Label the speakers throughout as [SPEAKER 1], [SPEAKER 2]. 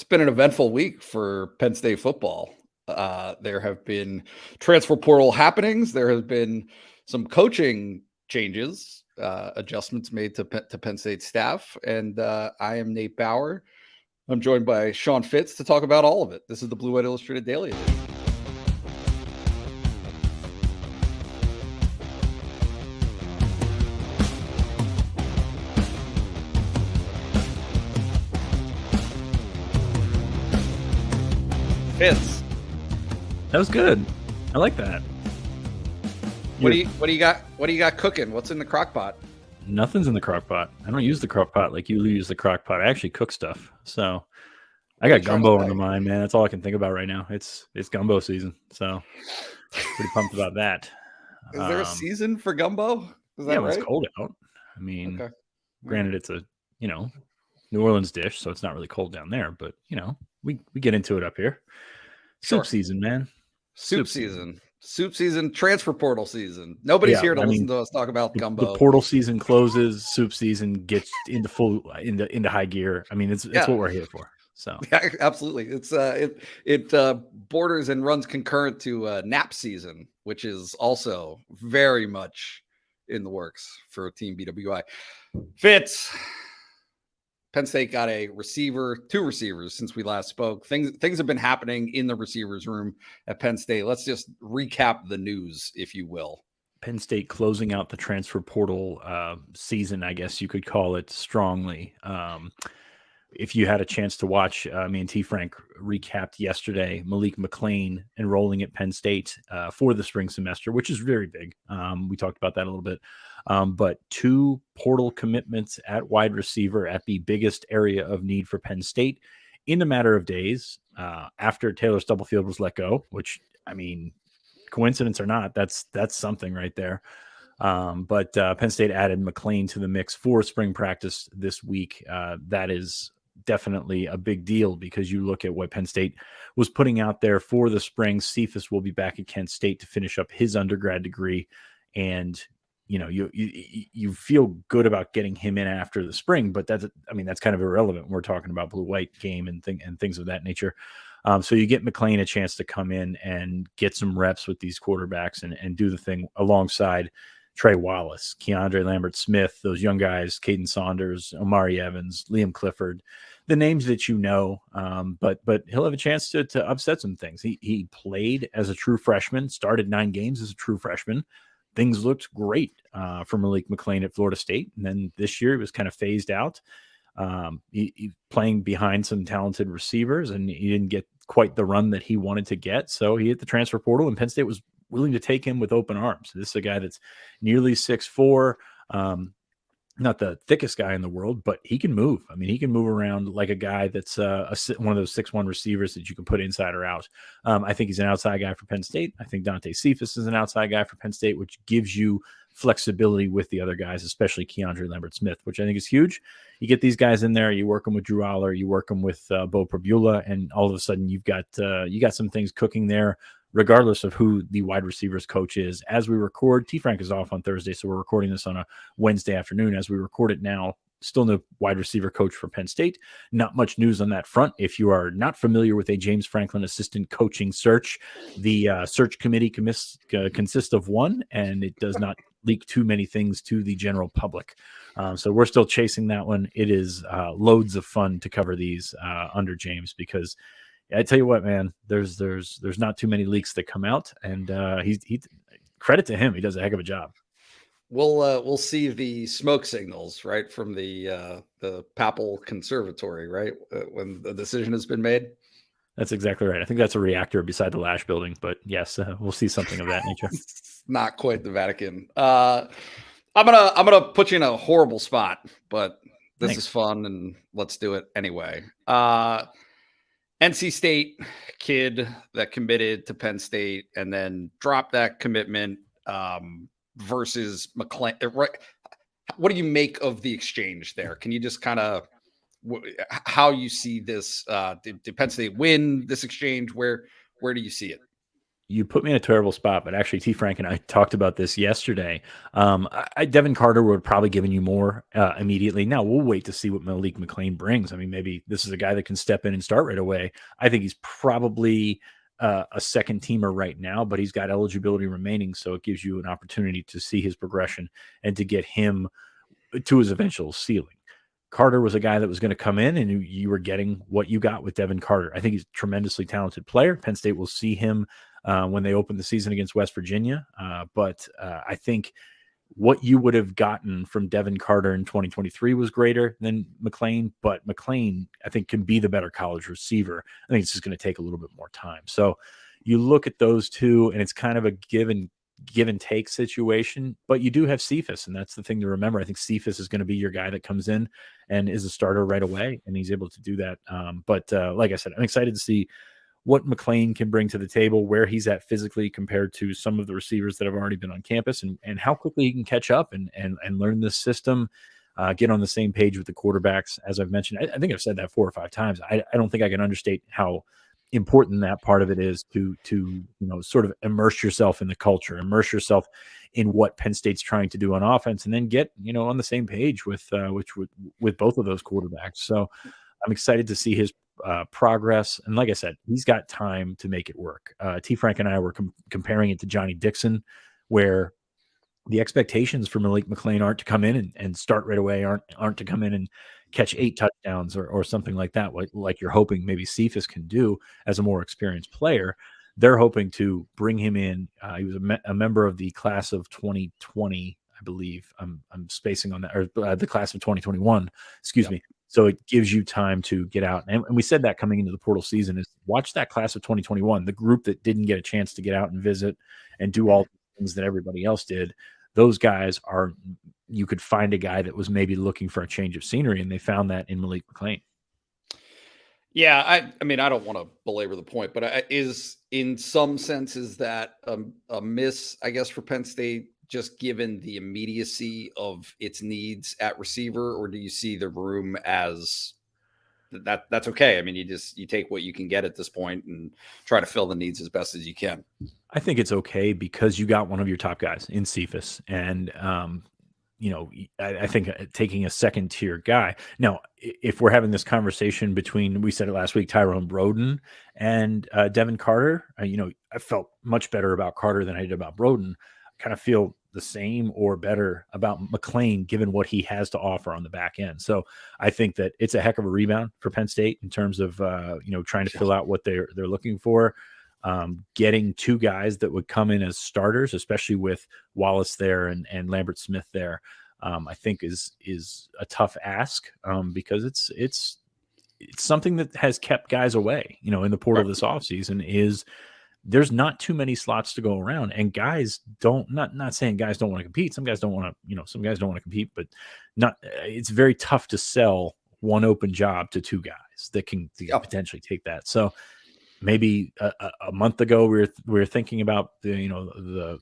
[SPEAKER 1] been an eventful week for Penn State football. There have been transfer portal happenings. There has been some coaching changes, adjustments made to Penn State staff. And I am Nate Bauer. I'm joined by Sean Fitz to talk about all of it. This is the Blue White Illustrated Daily Edition. Fitz,
[SPEAKER 2] that was good. I like that.
[SPEAKER 1] What do you got cooking? What's in the crock pot?
[SPEAKER 2] Nothing's in the crock pot. I don't use the crock pot like you use the crock pot. I actually cook stuff. So I got gumbo on the mind, man. That's all I can think about right now. It's gumbo season. So pretty pumped about that.
[SPEAKER 1] Is there a season for gumbo? Is that
[SPEAKER 2] yeah,
[SPEAKER 1] right?
[SPEAKER 2] It's cold out. I mean, Granted, it's a, New Orleans dish, so it's not really cold down there, but we get into it up here. Soup season, man.
[SPEAKER 1] Soup season, transfer portal season. Nobody's here to listen to us talk about gumbo.
[SPEAKER 2] The portal season closes, soup season gets into high gear. I mean, it's what we're here for. So
[SPEAKER 1] yeah, absolutely. It's it borders and runs concurrent to nap season, which is also very much in the works for Team BWI. Fitz, Penn State got two receivers since we last spoke. Things have been happening in the receivers room at Penn State. Let's just recap the news, if you will.
[SPEAKER 2] Penn State closing out the transfer portal season, I guess you could call it, strongly. If you had a chance to watch, me and T. Frank recapped yesterday, Malik McClain enrolling at Penn State for the spring semester, which is very big. We talked about that a little bit. But 2 portal commitments at wide receiver at the biggest area of need for Penn State in a matter of days after Taylor Stubblefield was let go, which, I mean, coincidence or not, that's something right there. But Penn State added McClain to the mix for spring practice this week. That is definitely a big deal because you look at what Penn State was putting out there for the spring. Cephas will be back at Kent State to finish up his undergrad degree. And, you feel good about getting him in after the spring, but that's kind of irrelevant when we're talking about blue-white game and things of that nature. So you get McClain a chance to come in and get some reps with these quarterbacks and do the thing alongside Trey Wallace, Keandre Lambert-Smith, those young guys, Caden Saunders, Omari Evans, Liam Clifford, the names that but he'll have a chance to upset some things. He played as a true freshman, started 9 games as a true freshman. Things looked great for Malik McClain at Florida State. And then this year he was kind of phased out. He playing behind some talented receivers, and he didn't get quite the run that he wanted to get. So he hit the transfer portal, and Penn State was willing to take him with open arms. This is a guy that's nearly 6'4", not the thickest guy in the world, but he can move. I mean, he can move around like a guy that's one of those 6'1" receivers that you can put inside or out. I think he's an outside guy for Penn State. I think Dante Cephas is an outside guy for Penn State, which gives you flexibility with the other guys, especially Keandre Lambert-Smith, which I think is huge. You get these guys in there, you work them with Drew Aller, you work them with Bo Prabula, and all of a sudden you got some things cooking there, regardless of who the wide receivers coach is. As we record, T. Frank is off on Thursday, so we're recording this on a Wednesday afternoon. As we record it now, still no wide receiver coach for Penn State. Not much news on that front. If you are not familiar with a James Franklin assistant coaching search, the search committee consists of one, and it does not leak too many things to the general public. So we're still chasing that one. It is loads of fun to cover these under James because I tell you what, man, there's not too many leaks that come out, and he credit to him. He does a heck of a job.
[SPEAKER 1] We'll see the smoke signals, right, from the Papal Conservatory, right, when the decision has been made.
[SPEAKER 2] That's exactly right. I think that's a reactor beside the Lash building, but yes, we'll see something of that nature.
[SPEAKER 1] Not quite the Vatican. I'm gonna put you in a horrible spot, but this is fun, and let's do it anyway. NC State kid that committed to Penn State and then dropped that commitment versus McClain. What do you make of the exchange there? Can you just kind of how you see this? Did Penn State win this exchange? Where do you see it?
[SPEAKER 2] You put me in a terrible spot, but actually, T. Frank and I talked about this yesterday. Devin Carter would probably given you more immediately. Now we'll wait to see what Malik McClain brings. I mean, maybe this is a guy that can step in and start right away. I think he's probably a second teamer right now, but he's got eligibility remaining, so it gives you an opportunity to see his progression and to get him to his eventual ceiling. Carter was a guy that was going to come in, and you were getting what you got with Devin Carter. I think he's a tremendously talented player. Penn State will see him when they open the season against West Virginia. But I think what you would have gotten from Devin Carter in 2023 was greater than McClain, but McClain, I think, can be the better college receiver. I think it's just going to take a little bit more time. So you look at those two, and it's kind of a give and take situation, but you do have Cephas, and that's the thing to remember. I think Cephas is going to be your guy that comes in and is a starter right away, and he's able to do that. But like I said, I'm excited to see what McClain can bring to the table, where he's at physically compared to some of the receivers that have already been on campus, and how quickly he can catch up and learn this system, get on the same page with the quarterbacks. As I've mentioned, I think I've said that 4 or 5 times. I don't think I can understate how important that part of it is to sort of immerse yourself in the culture, immerse yourself in what Penn State's trying to do on offense, and then get on the same page with both of those quarterbacks. So I'm excited to see his progress, and like I said, he's got time to make it work. T. Frank and I were comparing it to Johnny Dixon, where the expectations for Malik McClain aren't to come in and start right away, aren't to come in and catch 8 touchdowns or something like that, like you're hoping maybe Cephas can do as a more experienced player. They're hoping to bring him in. He was a member of the class of 2020, I believe. I'm spacing on that, or the class of 2021, excuse me. So it gives you time to get out. And we said that coming into the portal season is watch that class of 2021, the group that didn't get a chance to get out and visit and do all the things that everybody else did. Those guys you could find a guy that was maybe looking for a change of scenery, and they found that in Malik McClain.
[SPEAKER 1] Yeah, I mean, I don't want to belabor the point, but is in some senses that a miss, I guess, for Penn State, just given the immediacy of its needs at receiver, or do you see the room as that's okay? I mean, you take what you can get at this point and try to fill the needs as best as you can.
[SPEAKER 2] I think it's okay because you got one of your top guys in Cephas, and I think taking a second tier guy. Now, if we're having this conversation between, we said it last week, Tyrone Broden and Devin Carter, I felt much better about Carter than I did about Broden. I kind of feel the same or better about McClain, given what he has to offer on the back end. So I think that it's a heck of a rebound for Penn State in terms of, trying to fill out what they're looking for. Getting 2 guys that would come in as starters, especially with Wallace there and Lambert Smith there, I think is a tough ask because it's something that has kept guys away, in the portal this offseason. Is there's not too many slots to go around, and guys not saying guys don't want to compete. Some guys don't want to, some guys don't want to compete, but it's very tough to sell one open job to 2 guys that can potentially take that. So maybe a month ago we were thinking about the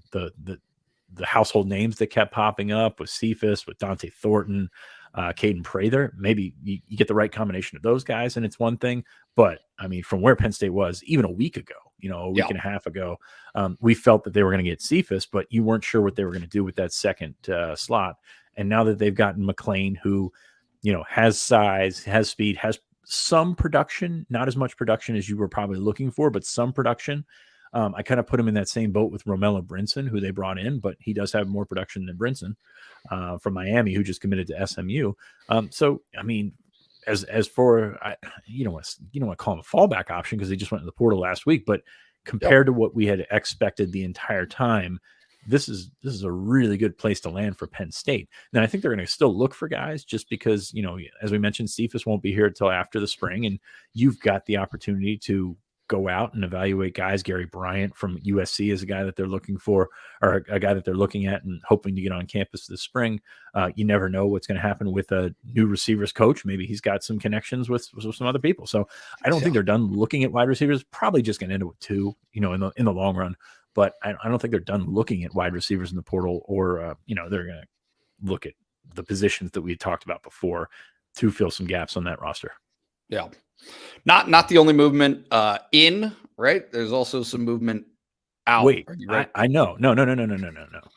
[SPEAKER 2] household names that kept popping up with Cephas, with Dante Thornton, Caden Prather. Maybe you get the right combination of those guys, and it's one thing. But I mean, from where Penn State was even a week ago, a week and a half ago, we felt that they were going to get Cephas, but you weren't sure what they were going to do with that second slot. And now that they've gotten McClain, who has size, has speed, has some production, not as much production as you were probably looking for, but some production. I kind of put him in that same boat with Romello Brinson, who they brought in, but he does have more production than Brinson from Miami, who just committed to SMU. So, I mean, as for, you don't want to call him a fallback option because he just went in the portal last week, but compared to what we had expected the entire time, this is a really good place to land for Penn State. Now, I think they're going to still look for guys just because, as we mentioned, Cephas won't be here until after the spring, and you've got the opportunity to go out and evaluate guys. Gary Bryant from USC is a guy that they're looking for, or a guy that they're looking at and hoping to get on campus this spring. You never know what's going to happen with a new receivers coach. Maybe he's got some connections with some other people. So I don't think they're done looking at wide receivers. Probably just going to end up with 2, in the long run. But I don't think they're done looking at wide receivers in the portal, or they're going to look at the positions that we had talked about before to fill some gaps on that roster.
[SPEAKER 1] Yeah. Not the only movement in, right? There's also some movement Out.
[SPEAKER 2] Wait,
[SPEAKER 1] Are you right?
[SPEAKER 2] I know. No.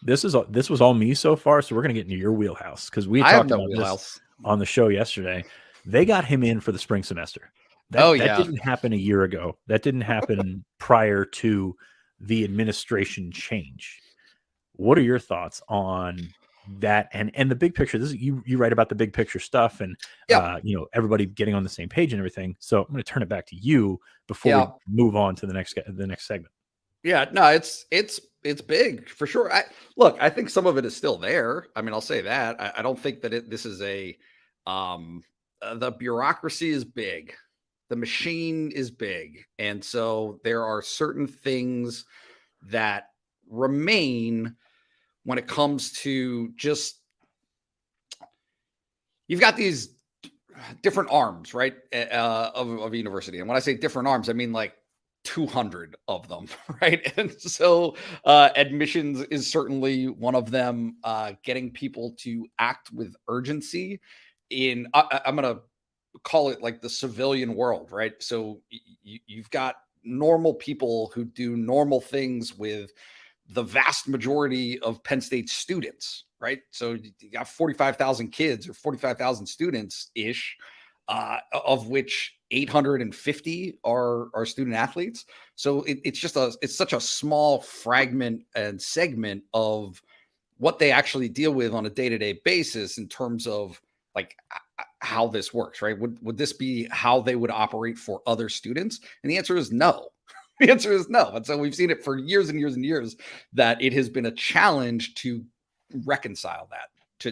[SPEAKER 2] This was all me so far. So we're going to get into your wheelhouse because we had
[SPEAKER 1] I have
[SPEAKER 2] talked
[SPEAKER 1] no
[SPEAKER 2] about this
[SPEAKER 1] wheelhouse.
[SPEAKER 2] on the show yesterday. They got him in for the spring semester.
[SPEAKER 1] Oh,
[SPEAKER 2] That
[SPEAKER 1] yeah.
[SPEAKER 2] didn't happen a year ago. That didn't happen prior to the administration change. What are your thoughts on that and the big picture? This is you write about the big picture stuff and
[SPEAKER 1] Yeah.
[SPEAKER 2] everybody getting on the same page and everything. So I'm going to turn it back to you before
[SPEAKER 1] Yeah.
[SPEAKER 2] we move on to the next segment.
[SPEAKER 1] Yeah, no, it's big for sure. I think some of it is still there. I mean, I'll say that. I don't think that this is the bureaucracy is big. The machine is big. And so there are certain things that remain when it comes to just you've got these different arms, right? Of a university. And when I say different arms, I mean like 200 of them, right? And so admissions is certainly one of them. Getting people to act with urgency I'm going to call it like the civilian world, right? So you've got normal people who do normal things with the vast majority of Penn State students, right? So you got 45,000 kids or 45,000 students ish, of which 850 are student athletes. So it's such a small fragment and segment of what they actually deal with on a day-to-day basis in terms of like how this works, right? Would this be how they would operate for other students? And the answer is no. The answer is no. And so we've seen it for years and years and years that it has been a challenge to reconcile that,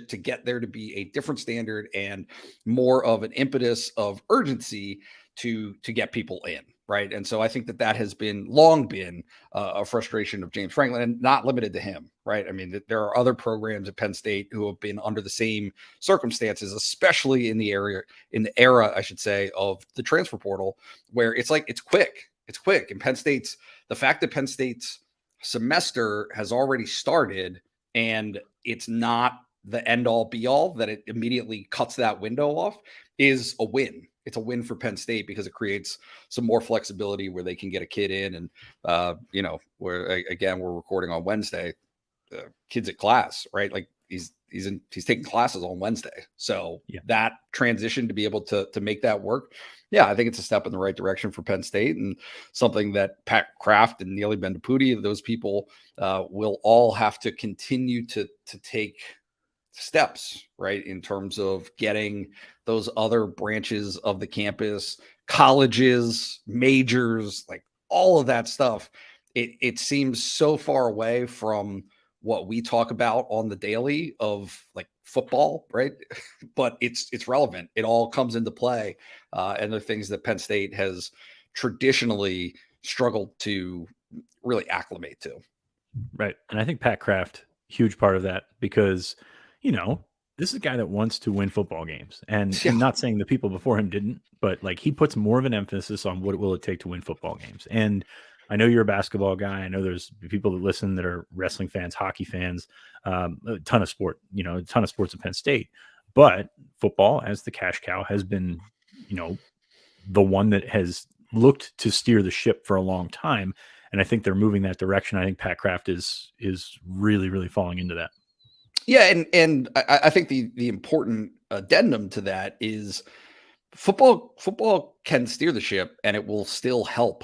[SPEAKER 1] to get there to be a different standard and more of an impetus of urgency to get people in, right? And so I think that has been long been a frustration of James Franklin, and not limited to him, right? I mean, there are other programs at Penn State who have been under the same circumstances, especially in the era, I should say, of the transfer portal, where it's quick. It's quick. And the fact that Penn State's semester has already started and it's not the end all be all, that it immediately cuts that window off, is a win. It's a win for Penn State because it creates some more flexibility where they can get a kid in. And, we're recording on Wednesday, kids at class, right? Like he's taking classes on Wednesday. So that transition to be able to make that work. Yeah, I think it's a step in the right direction for Penn State, and something that Pat Kraft and Neely Bendapudi, those people will all have to continue to take steps, right, in terms of getting those other branches of the campus, colleges, majors, like all of that stuff. It seems so far away from what we talk about on the daily of like football, right? But it's relevant. It all comes into play, and the things that Penn State has traditionally struggled to really acclimate to.
[SPEAKER 2] Right, and I think Pat Kraft, huge part of that, because this is a guy that wants to win football games, and not saying the people before him didn't, but like he puts more of an emphasis on what will it take to win football games. And I know you're a basketball guy. I know there's people that listen that are wrestling fans, hockey fans, a ton of sports at Penn State. But football, as the cash cow, has been, the one that has looked to steer the ship for a long time. And I think they're moving that direction. I think Pat Kraft is really, really falling into that.
[SPEAKER 1] Yeah, and I think the important addendum to that is football can steer the ship, and it will still help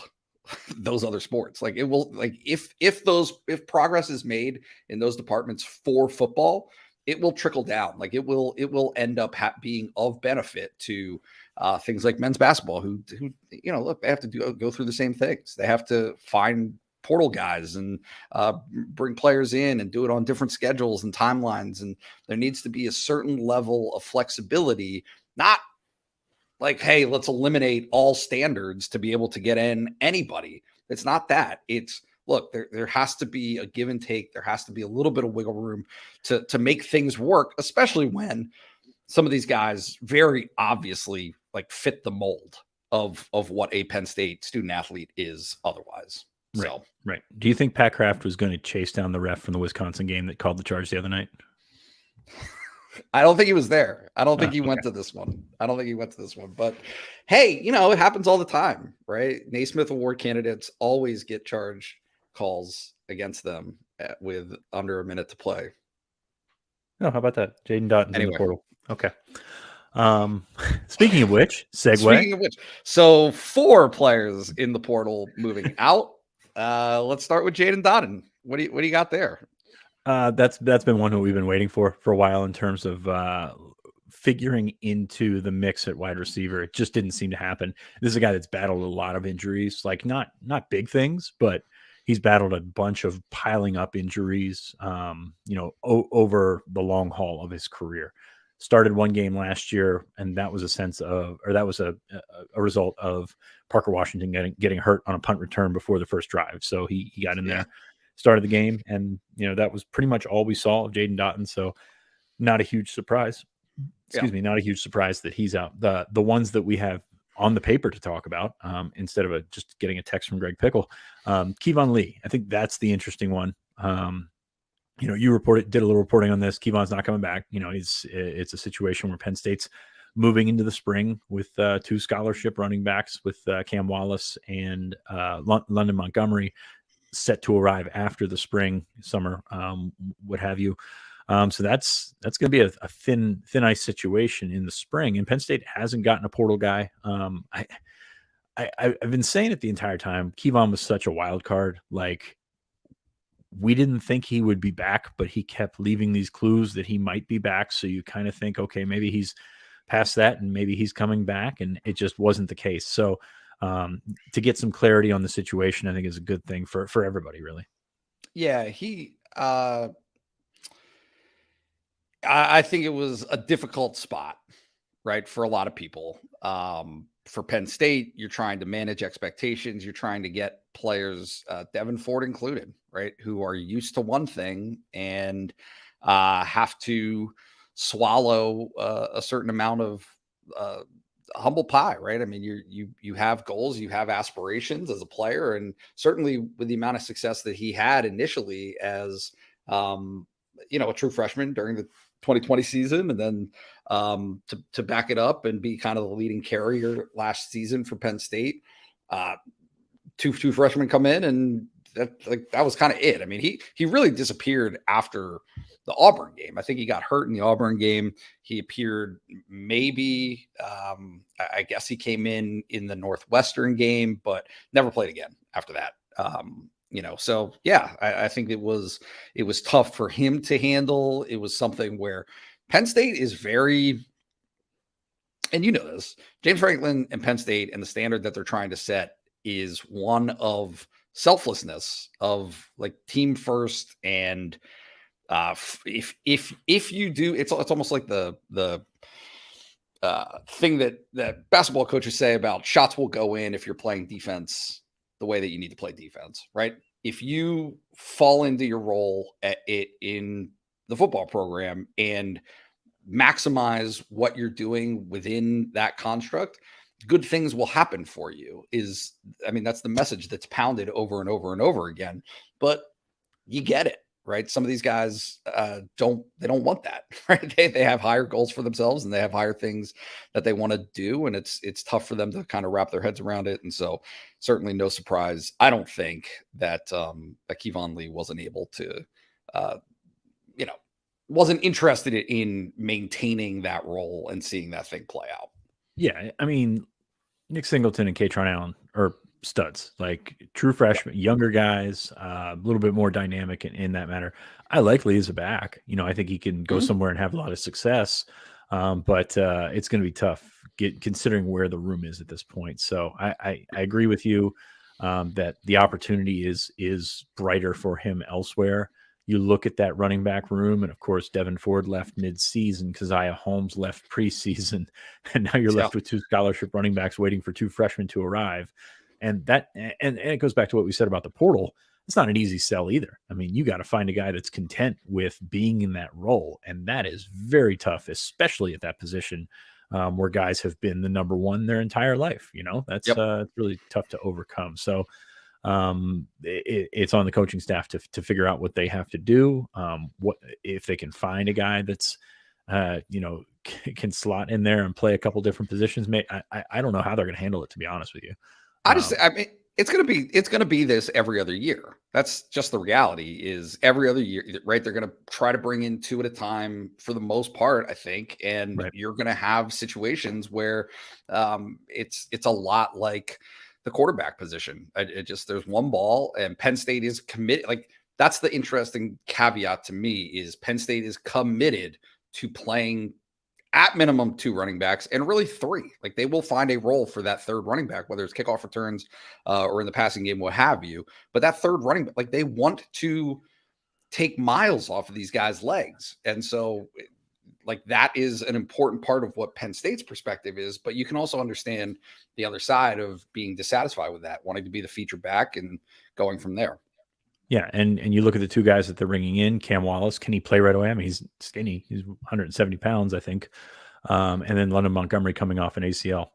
[SPEAKER 1] those other sports. Like it will, like if progress is made in those departments for football, it will trickle down. Like it will end up being of benefit to things like men's basketball, who look, they have to go through the same things. They have to find portal guys and bring players in and do it on different schedules and timelines. And there needs to be a certain level of flexibility, not like, hey, let's eliminate all standards to be able to get in anybody. It's not that. It's, look, there has to be a give and take. There has to be a little bit of wiggle room to make things work, especially when some of these guys very obviously like fit the mold of what a Penn State student athlete is otherwise.
[SPEAKER 2] Right. Do you think Pat Kraft was going to chase down the ref from the Wisconsin game that called the charge the other night?
[SPEAKER 1] I don't think he was there. I don't think he went to this one. But hey, it happens all the time, right? Naismith Award candidates always get charged calls against them with under a minute to play.
[SPEAKER 2] Oh, how about that? Jaden Dotton's in
[SPEAKER 1] Anyway.
[SPEAKER 2] the portal. Okay. Speaking of which, segue.
[SPEAKER 1] Speaking of which, so 4 players in the portal moving out. Let's start with Jaden Dotton. What do you got there?
[SPEAKER 2] That's been one that we've been waiting for a while in terms of figuring into the mix at wide receiver. It just didn't seem to happen. This is a guy that's battled a lot of injuries, like not big things, but he's battled a bunch of piling up injuries, over the long haul of his career. Started one game last year, and that was a result of Parker Washington getting hurt on a punt return before the first drive. So he got in there, started the game, and that was pretty much all we saw of Jaden Dotton. So not a huge surprise. Not a huge surprise that he's out. The ones that we have on the paper to talk about, instead of just getting a text from Greg Pickle, Kevon Lee. I think that's the interesting one. You did a little reporting on this. Kevon's not coming back. It's a situation where Penn State's moving into the spring with 2 scholarship running backs with Cam Wallace and London Montgomery set to arrive after the summer, what have you. So that's going to be a thin ice situation in the spring. And Penn State hasn't gotten a portal guy. I've been saying it the entire time. Kevon was such a wild card. Like, we didn't think he would be back, but he kept leaving these clues that he might be back. So you kind of think, okay, maybe he's past that and maybe he's coming back, and it just wasn't the case. So to get some clarity on the situation, I think is a good thing for everybody, really.
[SPEAKER 1] Yeah, I think it was a difficult spot, right, for a lot of people. For Penn State, you're trying to manage expectations. You're trying to get players, Devin Ford included, right, who are used to one thing and have to swallow a certain amount of humble pie, right? I mean, you have goals, you have aspirations as a player, and certainly with the amount of success that he had initially as a true freshman during the 2020 season, and then to back it up and be kind of the leading carrier last season for Penn State. Two freshmen come in, and that was kind of it. I mean, he really disappeared after the Auburn game. I think he got hurt in the Auburn game. He appeared maybe, I guess he came in the Northwestern game, but never played again after that. So yeah, I think it was tough for him to handle. It was something where Penn State is very, and this, James Franklin and Penn State and the standard that they're trying to set is one of selflessness, of like team first. And if you do, it's almost like the thing that basketball coaches say about shots will go in if you're playing defense the way that you need to play defense, right? If you fall into your role in the football program and maximize what you're doing within that construct, good things will happen for you. That's the message that's pounded over and over and over again, but you get it, right? Some of these guys don't want that, right? They have higher goals for themselves, and they have higher things that they want to do, and it's tough for them to kind of wrap their heads around it. And so certainly no surprise, I don't think, that Kevon Lee wasn't able to wasn't interested in maintaining that role and seeing that thing play out.
[SPEAKER 2] Yeah, I mean, Nick Singleton and Katron Allen are studs, like true freshmen, younger guys, a little bit more dynamic in that matter. I like Lee as a back. I think he can go somewhere and have a lot of success, but it's going to be tough considering where the room is at this point. So I agree with you that the opportunity is brighter for him elsewhere. You look at that running back room, and of course, Devin Ford left mid-season, Keziah Holmes left preseason, and now you're left with 2 scholarship running backs waiting for 2 freshmen to arrive. And it goes back to what we said about the portal. It's not an easy sell either. I mean, you got to find a guy that's content with being in that role, and that is very tough, especially at that position where guys have been the number one their entire life. That's really tough to overcome. So it's on the coaching staff to figure out what they have to do. What if they can find a guy that's can slot in there and play a couple different positions. I don't know how they're going to handle it, to be honest with you.
[SPEAKER 1] I mean, it's gonna be this every other year. That's just the reality. Is every other year, right? They're gonna try to bring in 2 at a time for the most part, I think, and
[SPEAKER 2] Right.
[SPEAKER 1] you're gonna have situations where it's a lot like the quarterback position. It just there's one ball, and Penn State is committed. Like that's the interesting caveat to me is Penn State is committed to playing at minimum 2 running backs and really 3. Like they will find a role for that third running back, whether it's kickoff returns or in the passing game, what have you. But that third running back, like they want to take miles off of these guys' legs. And so like that is an important part of what Penn State's perspective is, but you can also understand the other side of being dissatisfied with that, wanting to be the feature back and going from there.
[SPEAKER 2] Yeah, and you look at the 2 guys that they're bringing in. Cam Wallace, can he play right away? I mean, he's skinny. He's 170 pounds, I think. And then London Montgomery coming off an ACL.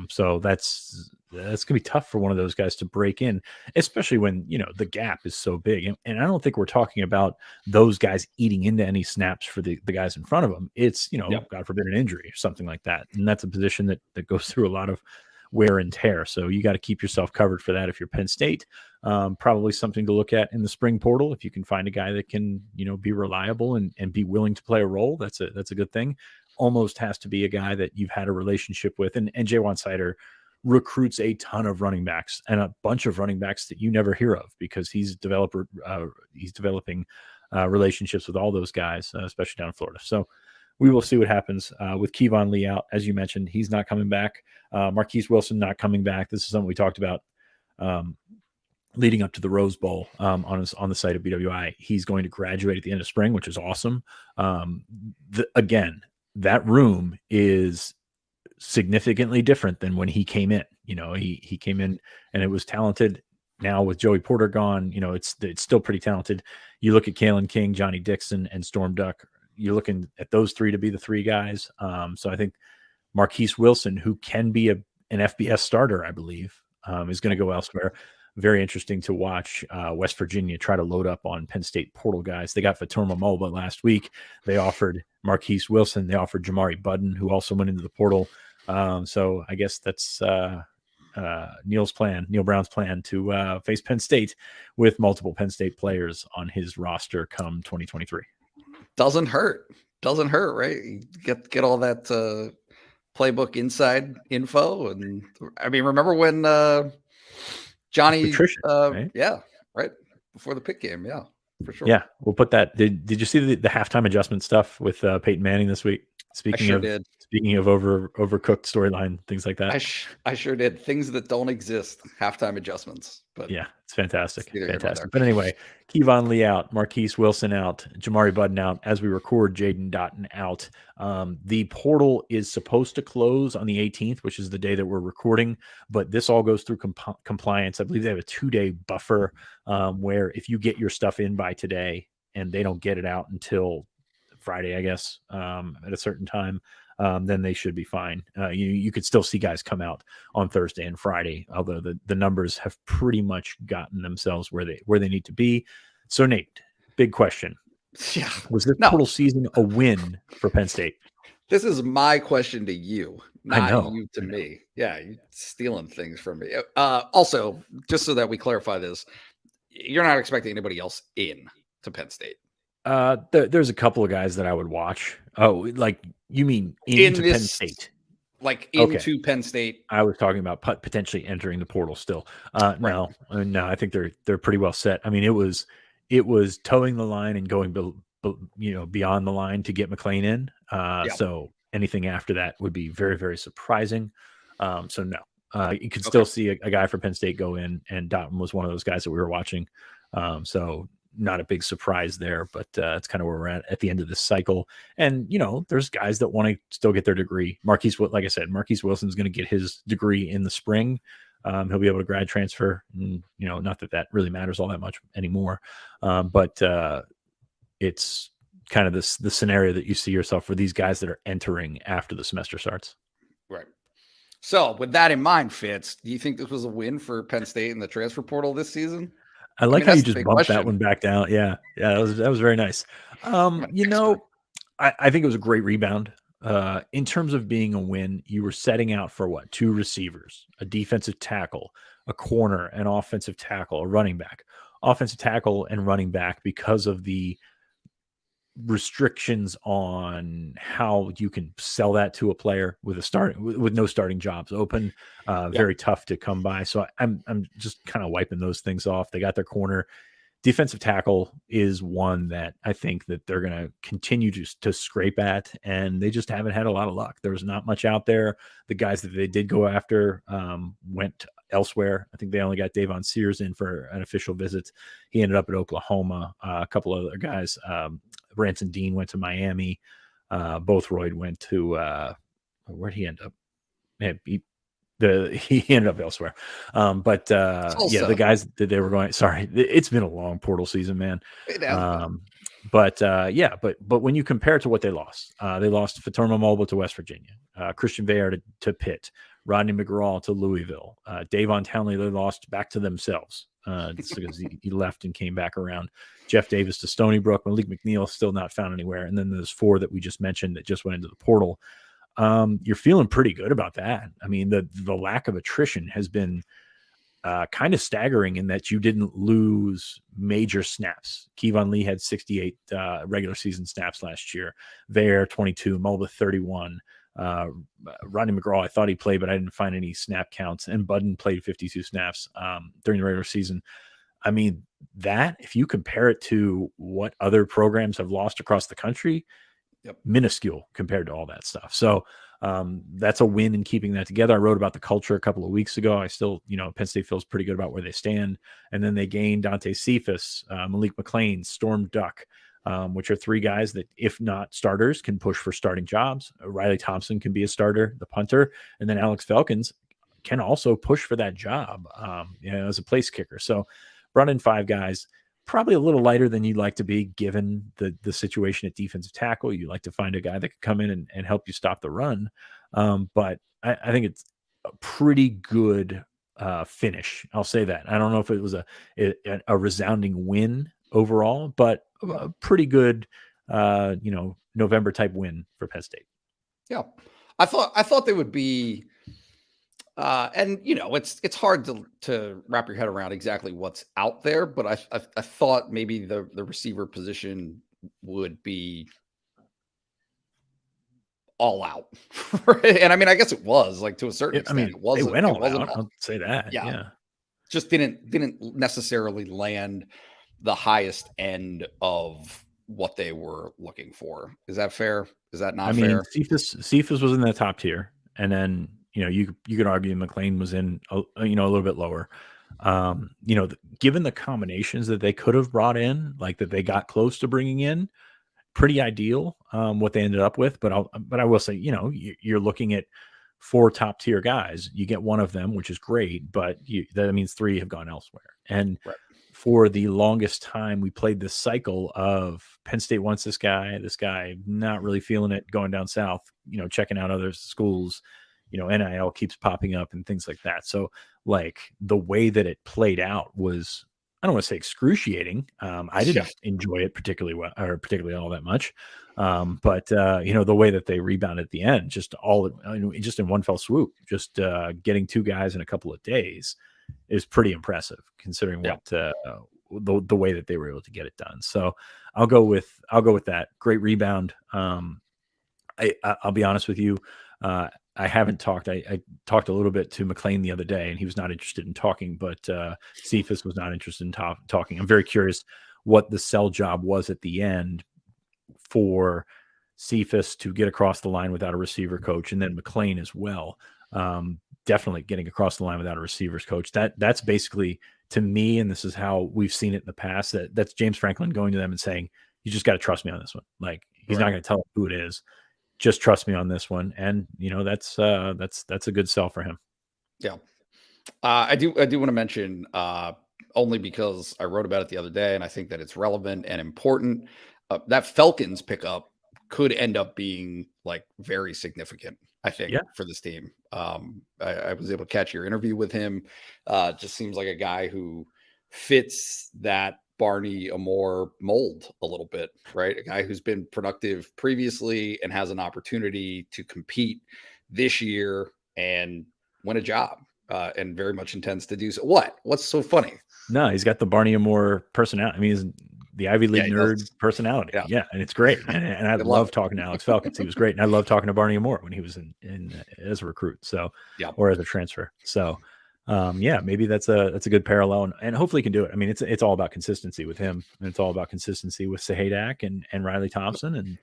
[SPEAKER 2] So that's going to be tough for one of those guys to break in, especially when, the gap is so big. And I don't think we're talking about those guys eating into any snaps for the guys in front of them. It's, God forbid, an injury or something like that. And that's a position that goes through a lot of wear and tear. So you got to keep yourself covered for that if you're Penn State. Probably something to look at in the spring portal. If you can find a guy that can, be reliable and be willing to play a role, that's a good thing. Almost has to be a guy that you've had a relationship with. And Jaywan Sider recruits a ton of running backs and a bunch of running backs that you never hear of because he's developing relationships with all those guys, especially down in Florida. So we will see what happens with Kevon Lee out. As you mentioned, he's not coming back. Marquise Wilson not coming back. This is something we talked about leading up to the Rose Bowl on the site of BWI. He's going to graduate at the end of spring, which is awesome. Again, that room is significantly different than when he came in. He came in and it was talented. Now with Joey Porter gone, it's still pretty talented. You look at Kalen King, Johnny Dixon, and Storm Duck. You're looking at those 3 to be the 3 guys. So I think Marquise Wilson, who can be an FBS starter, I believe, is going to go elsewhere. Very interesting to watch West Virginia try to load up on Penn State portal guys. They got Fatuma Moba last week. They offered Marquise Wilson. They offered Jamari Budden, who also went into the portal. So I guess that's Neil Brown's plan to face Penn State with multiple Penn State players on his roster come 2023.
[SPEAKER 1] Doesn't hurt, right? You get all that playbook inside info. And I mean, remember when Johnny,
[SPEAKER 2] right?
[SPEAKER 1] Yeah, right before the pick game. Yeah, for sure.
[SPEAKER 2] Yeah, we'll put that. Did you see the halftime adjustment stuff with Peyton Manning this week? Speaking of overcooked storyline, things like that.
[SPEAKER 1] I sure did. Things that don't exist, halftime adjustments. But
[SPEAKER 2] yeah, it's fantastic. But anyway, Kevon Lee out, Marquise Wilson out, Jamari Budden out. As we record, Jaden Dotton out. The portal is supposed to close on the 18th, which is the day that we're recording. But this all goes through compliance. I believe they have a 2-day buffer where if you get your stuff in by today and they don't get it out until Friday, I guess, at a certain time, then they should be fine. You could still see guys come out on Thursday and Friday, although the numbers have pretty much gotten themselves where they need to be. So Nate, big question.
[SPEAKER 1] Yeah.
[SPEAKER 2] Was this portal season a win for Penn State?
[SPEAKER 1] This is my question to you, not you to me. Yeah, you're stealing things from me. Also, just so that we clarify this, you're not expecting anybody else in to Penn State.
[SPEAKER 2] There's a couple of guys that I would watch. Oh, like you mean into Penn State?
[SPEAKER 1] Like into Penn State?
[SPEAKER 2] I was talking about potentially entering the portal still. Right. No, I think they're pretty well set. I mean, it was towing the line and going beyond the line to get McClain in. So anything after that would be very, very surprising. So no, you could still see a guy for Penn State go in, and Dotton was one of those guys that we were watching. So not a big surprise there, but it's kind of where we're at the end of this cycle. And, there's guys that want to still get their degree. Like I said, Marquise Wilson's going to get his degree in the spring. He'll be able to grad transfer. And, not that really matters all that much anymore. But it's kind of the scenario that you see yourself for these guys that are entering after the semester starts.
[SPEAKER 1] Right. So with that in mind, Fitz, do you think this was a win for Penn State in the transfer portal this season?
[SPEAKER 2] I like how you just bumped that one back down. Yeah, that was very nice. I think it was a great rebound in terms of being a win, you were setting out for what? 2 receivers, a defensive tackle, a corner, an offensive tackle, a running back. Offensive tackle and running back, because of the restrictions on how you can sell that to a player with with no starting jobs open, very tough to come by. So I'm just kind of wiping those things off. They got their corner. Defensive tackle is one that I think that they're going to continue to scrape at, and they just haven't had a lot of luck. There was not much out there. The guys that they did go after went elsewhere. I think they only got Davon Sears in for an official visit. He ended up at Oklahoma. A couple of other guys, Branson Dean went to Miami. Bothroyd went to where'd he end up? He ended up elsewhere. But the guys that they were going, sorry, it's been a long portal season, man. But when you compare it to what they lost Fatorma Mulba to West Virginia, Christian Veillard to Pitt, Rodney McGraw to Louisville, Davon Townley, they lost back to themselves. Because he left and came back around. Jeff Davis to Stony Brook. Malik McNeil still not found anywhere. And then there's 4 that we just mentioned that just went into the portal. You're feeling pretty good about that. I mean, the lack of attrition has been kind of staggering in that you didn't lose major snaps. Kevon Lee had 68 regular season snaps last year. Veillard 22, Mulba 31. Rodney McGraw, I thought he played, but I didn't find any snap counts. And Budden played 52 snaps during the regular season. I mean, that, if you compare it to what other programs have lost across the country, minuscule compared to all that stuff. So that's a win in keeping that together. I wrote about the culture a couple of weeks ago. I still, Penn State feels pretty good about where they stand. And then they gained Dante Cephas, Malik McClain, Storm Duck, which are 3 guys that, if not starters, can push for starting jobs. Riley Thompson can be a starter, the punter. And then Alex Felkins can also push for that job as a place kicker. So brought in 5 guys. Probably a little lighter than you'd like to be, given the situation at defensive tackle. You like to find a guy that could come in and help you stop the run. But I think it's a pretty good finish. I'll say that. I don't know if it was a resounding win overall, but a pretty good, November type win for Penn State.
[SPEAKER 1] Yeah, I thought they would be. And it's hard to wrap your head around exactly what's out there, but I thought maybe the receiver position would be all out. And I mean, I guess it was, like, to a certain extent. It wasn't.
[SPEAKER 2] They went all out. I'll say that. Yeah.
[SPEAKER 1] Just didn't necessarily land the highest end of what they were looking for. Is that fair? Is that not fair?
[SPEAKER 2] Cephas was in the top tier, and then you could argue McClain was in a little bit lower. Given the combinations that they could have brought in, like that they got close to bringing in, pretty ideal what they ended up with. But I will say, you're looking at 4 top tier guys. You get one of them, which is great, but that means 3 have gone elsewhere. And for the longest time, we played this cycle of Penn State wants this guy not really feeling it, going down south, checking out other schools. NIL keeps popping up and things like that. So, like, the way that it played out was, I don't want to say excruciating. I didn't enjoy it particularly all that much. But the way that they rebounded at the end, just in one fell swoop, just getting 2 guys in a couple of days is pretty impressive, considering what the way that they were able to get it done. So I'll go with that. Great rebound. I'll be honest with you. I haven't talked. I talked a little bit to McClain the other day, and he was not interested in talking, but Cephas was not interested in talking. I'm very curious what the sell job was at the end for Cephas to get across the line without a receiver coach, and then McClain as well. Definitely getting across the line without a receivers coach. That's basically, to me, and this is how we've seen it in the past, that's James Franklin going to them and saying, "You just got to trust me on this one." Like, he's not going to tell them who it is. Just trust me on this one. And that's a good sell for him.
[SPEAKER 1] Yeah. I do want to mention, only because I wrote about it the other day and I think that it's relevant and important, that Felkins pickup could end up being, like, very significant, I think, for this team. I was able to catch your interview with him. Just seems like a guy who fits that Barney Amore mold a little bit, right? A guy who's been productive previously and has an opportunity to compete this year and win a job, and very much intends to do so. What's so funny?
[SPEAKER 2] No, he's got the Barney Amore personality. I mean, he's the Ivy League nerd personality. Yeah, and it's great. And I love talking to Alex Falcons. He was great. And I love talking to Barney Amore when he was in as a recruit. So, or as a transfer. So, maybe that's a good parallel, and hopefully he can do it. I mean, it's all about consistency with him, and it's all about consistency with Sahadak and Riley Thompson, and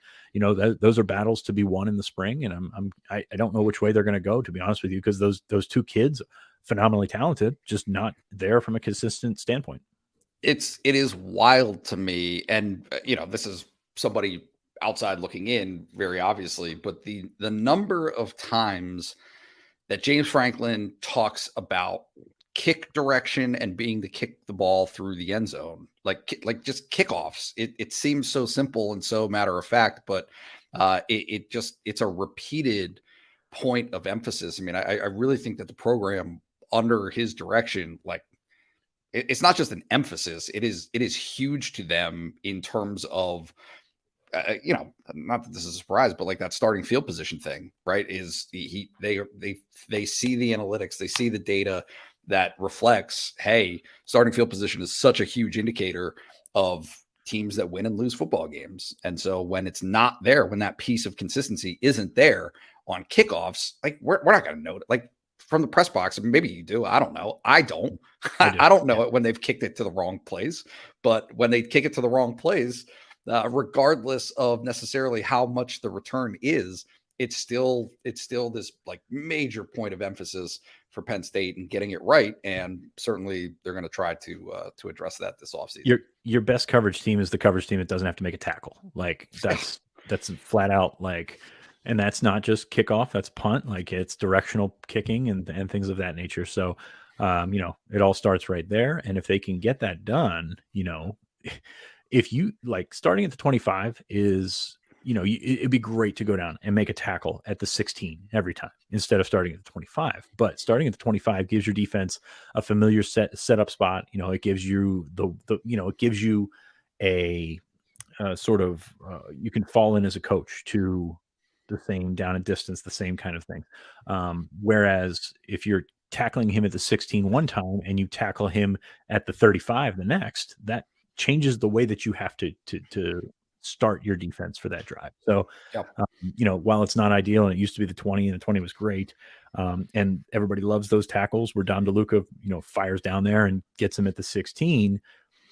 [SPEAKER 2] those are battles to be won in the spring. And I don't know which way they're going to go, to be honest with you, because those two kids, phenomenally talented, just not there from a consistent standpoint.
[SPEAKER 1] It is wild to me, and this is somebody outside looking in, very obviously, but the number of times that James Franklin talks about kick direction and being to kick the ball through the end zone, like just kickoffs. It seems so simple and so matter of fact, but it's a repeated point of emphasis. I mean, I really think that the program under his direction, like, it's not just an emphasis. It is huge to them in terms of, not that this is a surprise, but like that starting field position thing, right? Is they see the analytics, they see the data that reflects, hey, starting field position is such a huge indicator of teams that win and lose football games. And so when it's not there, when that piece of consistency isn't there on kickoffs, like we're not going to know it. Like from the press box, maybe you do. I don't know. I don't. I don't know it when they've kicked it to the wrong place, but when they kick it to the wrong place, regardless of necessarily how much the return is, it's still this like major point of emphasis for Penn State and getting it right. And certainly they're going to try to address that this offseason.
[SPEAKER 2] Your best coverage team is the coverage team that doesn't have to make a tackle. Like that's flat out, like, and that's not just kickoff, that's punt. Like it's directional kicking and things of that nature. So, it all starts right there. And if they can get that done, if you like starting at the 25 is, it'd be great to go down and make a tackle at the 16 every time instead of starting at the 25. But starting at the 25 gives your defense a familiar setup spot. It gives you it gives you a sort of you can fall in as a coach to the same down and distance, the same kind of thing. Whereas if you're tackling him at the 16 one time and you tackle him at the 35 the next, that changes the way that you have to start your defense for that drive. So, while it's not ideal, and it used to be the 20, and the 20 was great, and everybody loves those tackles where Don DeLuca, fires down there and gets him at the 16,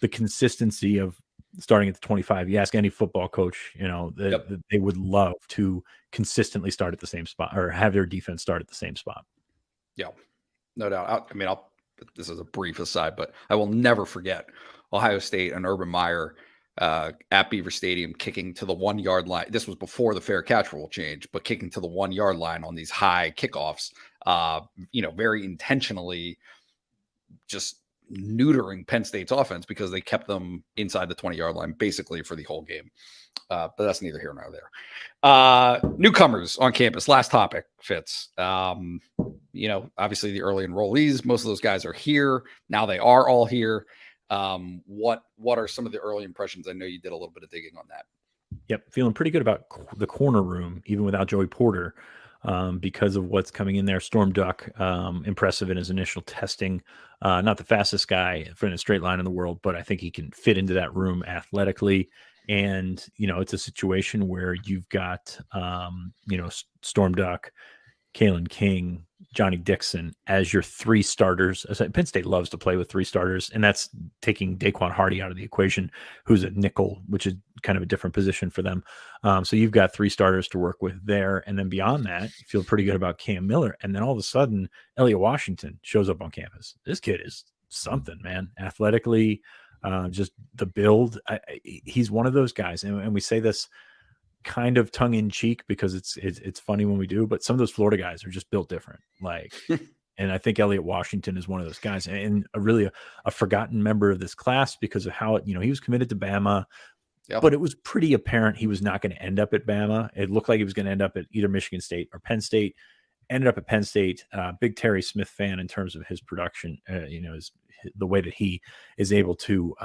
[SPEAKER 2] the consistency of starting at the 25, you ask any football coach, they would love to consistently start at the same spot or have their defense start at the same spot.
[SPEAKER 1] Yeah, no doubt. This is a brief aside, but I will never forget Ohio State and Urban Meyer at Beaver Stadium kicking to the 1 yard line. This was before the fair catch rule change, but kicking to the 1 yard line on these high kickoffs, very intentionally just neutering Penn State's offense because they kept them inside the 20 yard line basically for the whole game. But that's neither here nor there. Newcomers on campus. Last topic, Fitz. Obviously the early enrollees, most of those guys are here. Now they are all here. What are some of the early impressions? I know you did a little bit of digging on that.
[SPEAKER 2] Yep. Feeling pretty good about the corner room, even without Joey Porter, because of what's coming in there. Storm Duck, impressive in his initial testing. Not the fastest guy in a straight line in the world, but I think he can fit into that room athletically. And, it's a situation where you've got, Storm Duck, Kalen King, Johnny Dixon as your three starters. Penn State loves to play with three starters, and that's taking Daquan Hardy out of the equation, who's a nickel, which is kind of a different position for them. So you've got three starters to work with there. And then beyond that, you feel pretty good about Cam Miller. And then all of a sudden, Elliot Washington shows up on campus. This kid is something, man. Athletically, just the build. He's one of those guys. And we say this kind of tongue in cheek because it's funny when we do, but some of those Florida guys are just built different. Like, and I think Elliot Washington is one of those guys, and a forgotten member of this class because of how he was committed to Bama, but it was pretty apparent he was not going to end up at Bama. It looked like he was going to end up at either Michigan State or Penn State. ended up at Penn State. Big Terry Smith fan in terms of his production. The way that he is able to,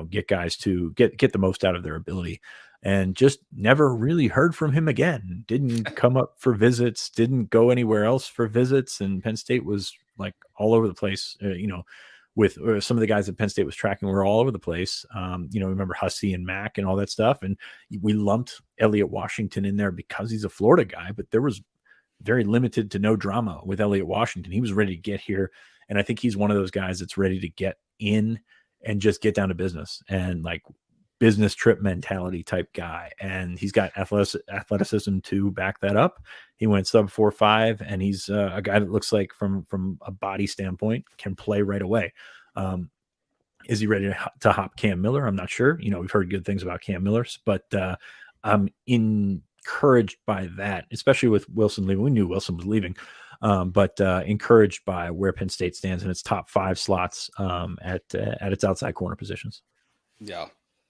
[SPEAKER 2] get guys to get the most out of their ability, and just never really heard from him again. Didn't come up for visits, didn't go anywhere else for visits. And Penn State was like all over the place, with some of the guys that Penn State was tracking were all over the place. Remember Hussey and Mack and all that stuff. And we lumped Elliott Washington in there because he's a Florida guy, but there was very limited to no drama with Elliott Washington. He was ready to get here. And I think he's one of those guys that's ready to get in and just get down to business, and like business trip mentality type guy. And he's got athleticism to back that up. He went sub 4.5, and he's a guy that looks like from a body standpoint can play right away. Is he ready to hop Cam Miller? I'm not sure. We've heard good things about Cam Miller, but I'm encouraged by that, especially with Wilson leaving. We knew Wilson was leaving, but encouraged by where Penn State stands in its top 5 slots at its outside corner positions.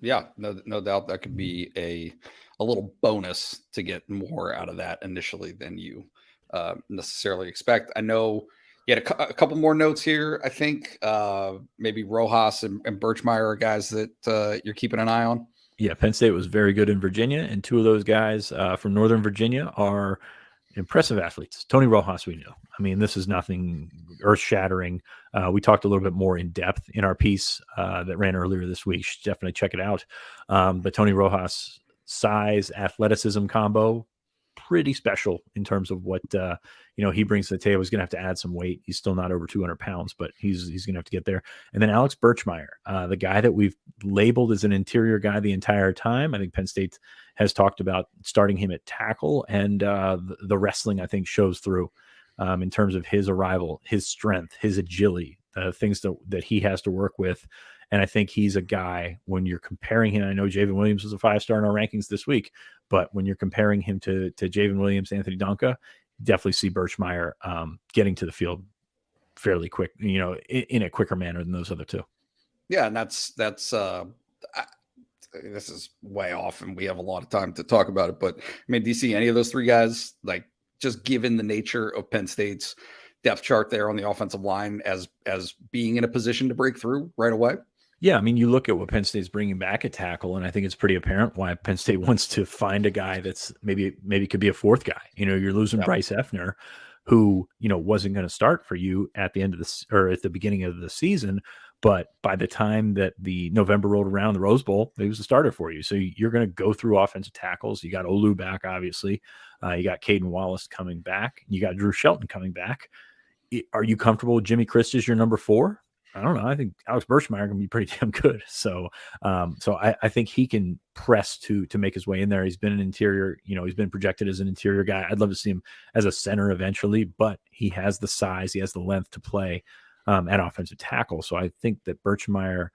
[SPEAKER 1] Yeah, no doubt that could be a little bonus to get more out of that initially than you necessarily expect. I know you had a couple more notes here. I think maybe Rojas and Birchmeier are guys that you're keeping an eye on.
[SPEAKER 2] Yeah, Penn State was very good in Virginia, and 2 of those guys from Northern Virginia are impressive athletes. Tony Rojas, we know. I mean, this is nothing earth-shattering. We talked a little bit more in depth in our piece that ran earlier this week. You should definitely check it out. But Tony Rojas' size, athleticism combo, pretty special in terms of what he brings to the table. He's going to have to add some weight. He's still not over 200 pounds, but he's going to have to get there. And then Alex Birchmeier, the guy that we've labeled as an interior guy the entire time. I think Penn State has talked about starting him at tackle, and the wrestling, I think, shows through in terms of his arrival, his strength, his agility, things that he has to work with. And I think he's a guy, when you're comparing him, I know Javen Williams was a 5-star in our rankings this week, but when you're comparing him to Javen Williams, Anthony Donka, definitely see Birchmeier getting to the field fairly quick, in a quicker manner than those other 2.
[SPEAKER 1] Yeah, and that's this is way off, and we have a lot of time to talk about it. But I mean, do you see any of those 3 guys, like, just given the nature of Penn State's depth chart there on the offensive line, as being in a position to break through right away?
[SPEAKER 2] Yeah, I mean, you look at what Penn State's bringing back at tackle, and I think it's pretty apparent why Penn State wants to find a guy that's maybe could be a 4th guy. You're losing Bryce Effner, who wasn't going to start for you at the end of this or at the beginning of the season, but by the time that the November rolled around, the Rose Bowl, he was a starter for you. So you're going to go through offensive tackles. You got Olu back, obviously. You got Caden Wallace coming back. You got Drew Shelton coming back. Are you comfortable with Jimmy Christ as your number 4? I don't know. I think Alex Birchmeier can be pretty damn good. So I think he can press to make his way in there. He's been an interior, he's been projected as an interior guy. I'd love to see him as a center eventually, but he has the size, he has the length to play at offensive tackle. So I think that Birchmeier,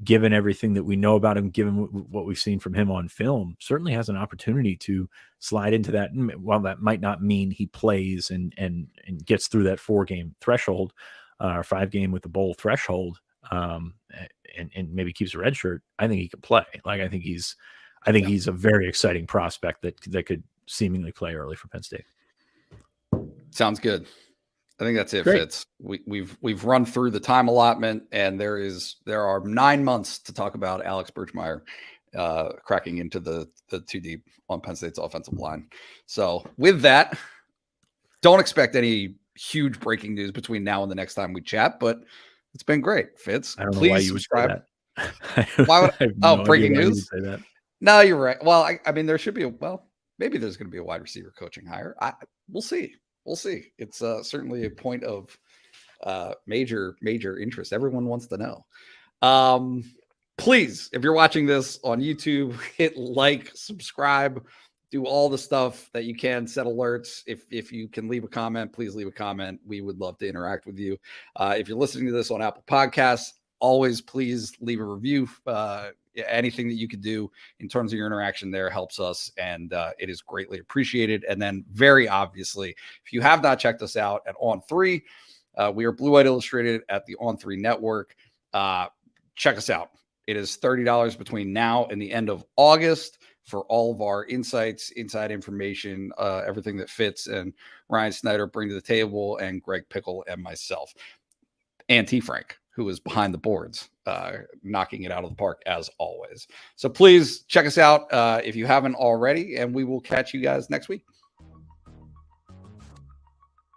[SPEAKER 2] given everything that we know about him, given what we've seen from him on film, certainly has an opportunity to slide into that. While that might not mean he plays and gets through that 4-game threshold, or 5-game with the bowl threshold, and maybe keeps a red shirt, I think he can play. Like, I think he's a very exciting prospect that could seemingly play early for Penn State.
[SPEAKER 1] Sounds good. I think that's it,
[SPEAKER 2] Great.
[SPEAKER 1] Fitz. We've run through the time allotment, and there are 9 months to talk about Alex Birchmeier cracking into the 2 deep on Penn State's offensive line. So with that, don't expect any huge breaking news between now and the next time we chat, but it's been great, Fitz.
[SPEAKER 2] I don't know
[SPEAKER 1] Please
[SPEAKER 2] why you would say
[SPEAKER 1] that. Why would breaking news?
[SPEAKER 2] Say that.
[SPEAKER 1] No, you're right. Well, I mean, there should be maybe there's going to be a wide receiver coaching hire. We'll see. It's certainly a point of major interest. Everyone wants to know. Please, if you're watching this on YouTube, hit like, subscribe, do all the stuff that you can, set alerts. If you can leave a comment, please leave a comment. We would love to interact with you. If you're listening to this on Apple Podcasts, always please leave a review. Anything that you could do in terms of your interaction there helps us, and it is greatly appreciated. And then very obviously, if you have not checked us out at On3, we are Blue White Illustrated at the On3 Network. Check us out. It is $30 between now and the end of August for all of our insights, inside information, everything that Fitz and Ryan Snyder bring to the table, and Greg Pickle and myself, and T. Frank, who is behind the boards, knocking it out of the park as always. So please check us out if you haven't already, and we will catch you guys next week.